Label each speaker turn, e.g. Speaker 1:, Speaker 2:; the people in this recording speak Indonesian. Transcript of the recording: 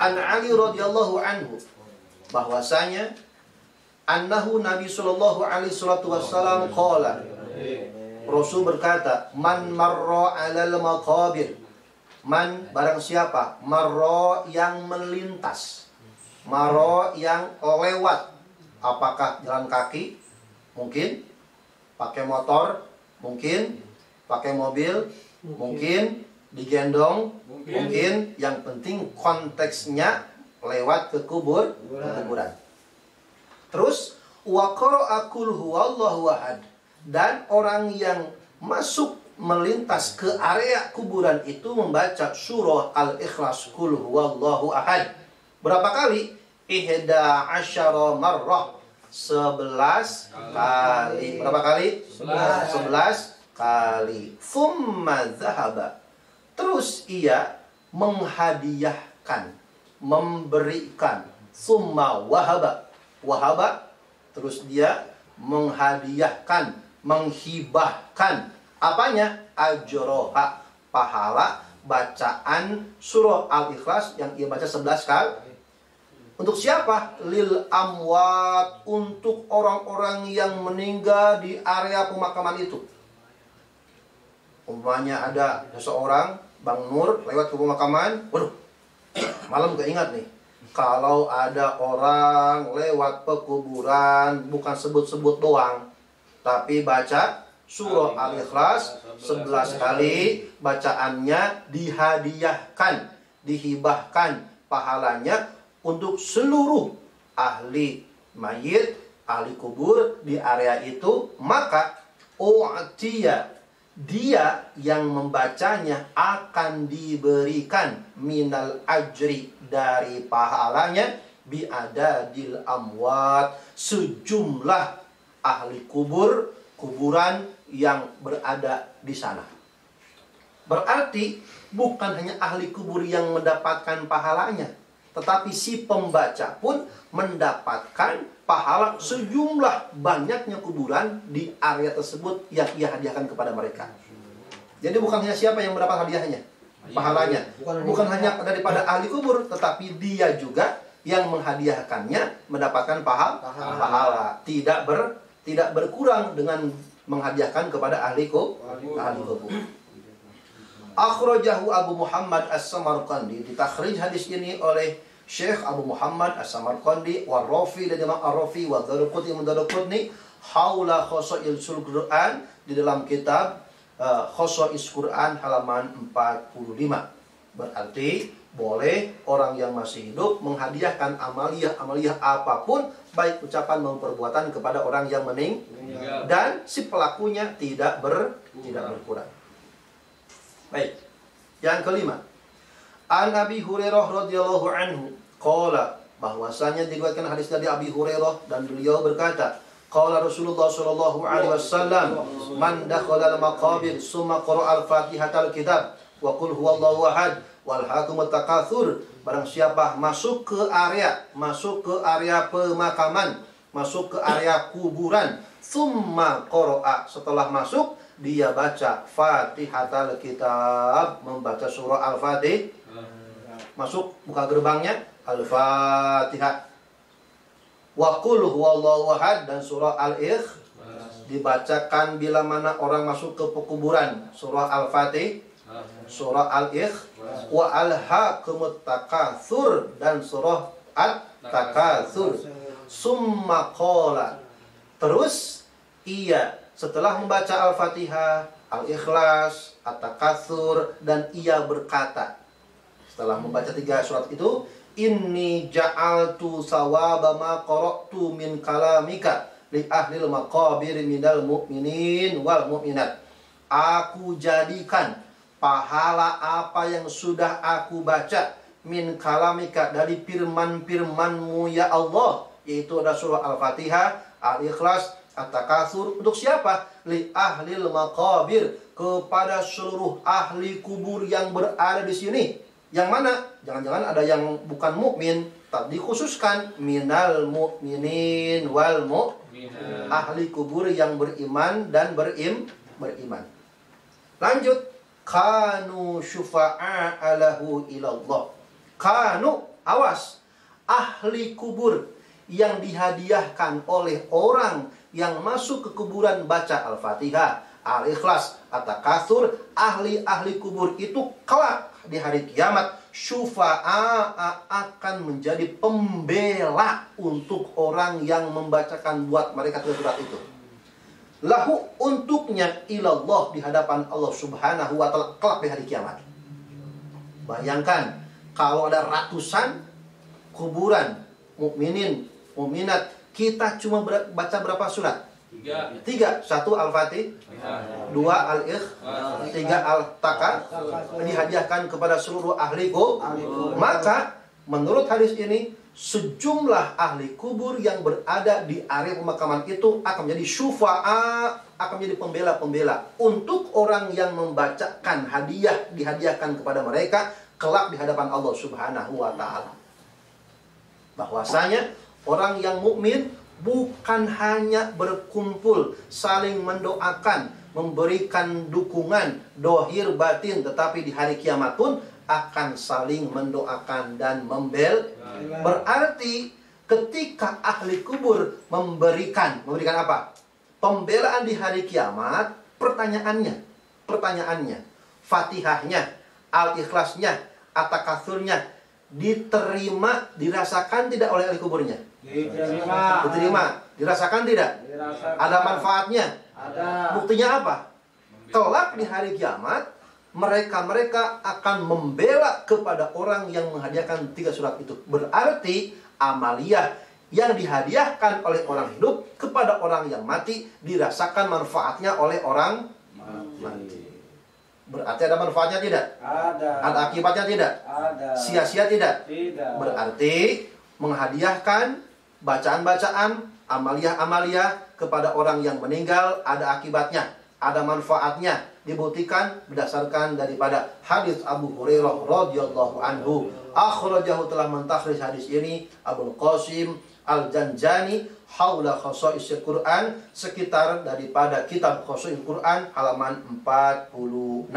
Speaker 1: An Ali radhiyallahu anhu, bahwasanya annahu Nabi sallallahu alaihi wasallam qala, Rasul berkata, man marra 'alal maqabir, man barang siapa, marra yang melintas, marra yang lewat, apakah jalan kaki, mungkin pakai motor, mungkin pakai mobil, mungkin digendong, mungkin yang penting konteksnya lewat ke kuburan. Terus wa qara'a qul huwallahu ahad, dan orang yang masuk melintas ke area kuburan itu membaca surah Al-Ikhlas qul huwallahu ahad. Berapa kali? Ihda asyara marrah, 11 kali. Berapa kali? 11 kali. Thumma dhahaba, terus ia menghadiahkan, memberikan. Thumma wahaba, wahaba, terus dia menghadiahkan, menghibahkan. Apanya? Ajroha, pahala bacaan surah Al-Ikhlas yang ia baca 11 kali. Untuk siapa? Lil amwat, untuk orang-orang yang meninggal di area pemakaman itu. Umpamanya ada seseorang, Bang Nur, lewat ke pemakaman. Waduh, malam keingat nih, kalau ada orang lewat pekuburan, bukan sebut-sebut doang, tapi baca surah Al-Ikhlas 11 kali, bacaannya dihadiahkan, dihibahkan pahalanya untuk seluruh ahli mayit, ahli kubur di area itu. Maka dia yang membacanya akan diberikan minal ajri, dari pahalanya, biadadil amwat, sejumlah ahli kuburan yang berada di sana. Berarti bukan hanya ahli kubur yang mendapatkan pahalanya, tetapi si pembaca pun mendapatkan pahala sejumlah banyaknya kuburan di area tersebut yang ia hadiahkan kepada mereka. Jadi bukan hanya siapa yang mendapat hadiahnya, pahalanya, bukan hanya daripada ahli kubur, tetapi dia juga yang menghadiahkannya mendapatkan pahala. Tidak berkurang dengan menghadiahkan kepada ahli kubur. Akhrajahu Abu Muhammad As-Samarqandi, ditakhrij hadis ini oleh Syekh Abu Muhammad As-Samarqandi, wa Rafi dan Imam Ar-Rafi, wa Daruqutni haula khosa'il Quran, di dalam kitab Khosa'is Quran halaman 45. Berarti boleh orang yang masih hidup menghadiahkan amaliyah apapun, baik ucapan maupun perbuatan, kepada orang yang meninggal, dan si pelakunya tidak berkurang. Baik, yang kelima, An Abi Hurairah radhiyallahu anhu qala, bahwasanya diriwayatkan hadis dari Abi Hurairah dan beliau berkata, qala Rasulullah sallallahu alaihi wasallam, man dakhala al-maqabir summa qara'a al-Fatihatal kitab wa qul huwallahu ahad wal hakumut takatsur, barang siapa masuk ke area pemakaman, masuk ke area kuburan, summa qara'a, setelah masuk dia baca Fatihatal kitab, membaca surah Al-Fatihah. Masuk, buka gerbangnya Al-Fatihah. Wa qul huwallahu ahad, dan surah Al-Ikhlas dibacakan bila mana orang masuk ke pekuburan, surah Al-Fatihah, surah Al-Ikhlas, wa al-hakumut takatsur, dan surah At-Takatsur. Summa qala, terus ia setelah membaca Al-Fatihah, Al-Ikhlas, At-Takatsur, dan ia berkata, setelah membaca 3 surat itu, inni ja'altu sawaba ma qara'tu min kalamika li ahlil maqabir minal mu'minin wal mu'minat. Aku jadikan pahala apa yang sudah aku baca, min kalamika, dari firman-firmanmu ya Allah, yaitu ada surah Al-Fatihah, Al-Ikhlas, At-Takatsur. Untuk siapa? Li ahlil maqabir, kepada seluruh ahli kubur yang berada di sini. Yang mana? Jangan-jangan ada yang bukan mukmin, tak dikhususkan minal mu'minin wal mu'minat, ahli kubur yang beriman dan beriman. Lanjut, kanu syufa'a lahu ilallah. Kanu, awas, ahli kubur yang dihadiahkan oleh orang yang masuk ke kuburan baca Al-Fatihah, Al-Ikhlas, At-Takatsur, ahli-ahli kubur itu kelak di hari kiamat syufa'a akan menjadi pembela untuk orang yang membacakan buat mereka surat itu. Lahu untuknya ilallah di hadapan Allah Subhanahu wa ta'ala kelak di hari kiamat. Bayangkan kalau ada ratusan kuburan mukminin, mukminat, kita cuma baca berapa surat? Tiga. Satu Al-Fatihah, dua Al-Ikhlas, tiga Al-Takatsur, dihadiahkan kepada seluruh ahli kubur. Maka menurut hadis ini sejumlah ahli kubur yang berada di area pemakaman itu akan menjadi syufa'a, akan menjadi pembela-pembela untuk orang yang membacakan hadiah dihadiahkan kepada mereka kelak di hadapan Allah Subhanahu wa ta'ala. Bahwasanya orang yang mukmin bukan hanya berkumpul saling mendoakan, memberikan dukungan dohir batin, tetapi di hari kiamat pun akan saling mendoakan dan membela. Berarti ketika ahli kubur memberikan apa? Pembelaan di hari kiamat, pertanyaannya, Fatihahnya, Al-Ikhlasnya, At-Takatsurnya diterima, dirasakan tidak oleh ahli kuburnya? Diterima. Dirasakan tidak? Dirasakan. Ada manfaatnya? Ada. Buktinya apa? Kelak di hari kiamat mereka akan membela kepada orang yang menghadiahkan 3 surat itu. Berarti amaliyah yang dihadiahkan oleh orang hidup kepada orang yang mati dirasakan manfaatnya oleh orang mati. Berarti ada manfaatnya tidak? Ada. Ada akibatnya tidak? Ada. Sia-sia tidak? Tidak. Berarti menghadiahkan bacaan-bacaan, amaliyah-amaliyah kepada orang yang meninggal ada akibatnya, ada manfaatnya. Dibuktikan berdasarkan daripada hadis Abu Hurairah radhiyallahu anhu. Akhrajahu, telah mentakhrij hadis ini Abul Qasim Al-Janjani haula khasaisil Quran, sekitar daripada kitab Khasaisul Quran halaman 46.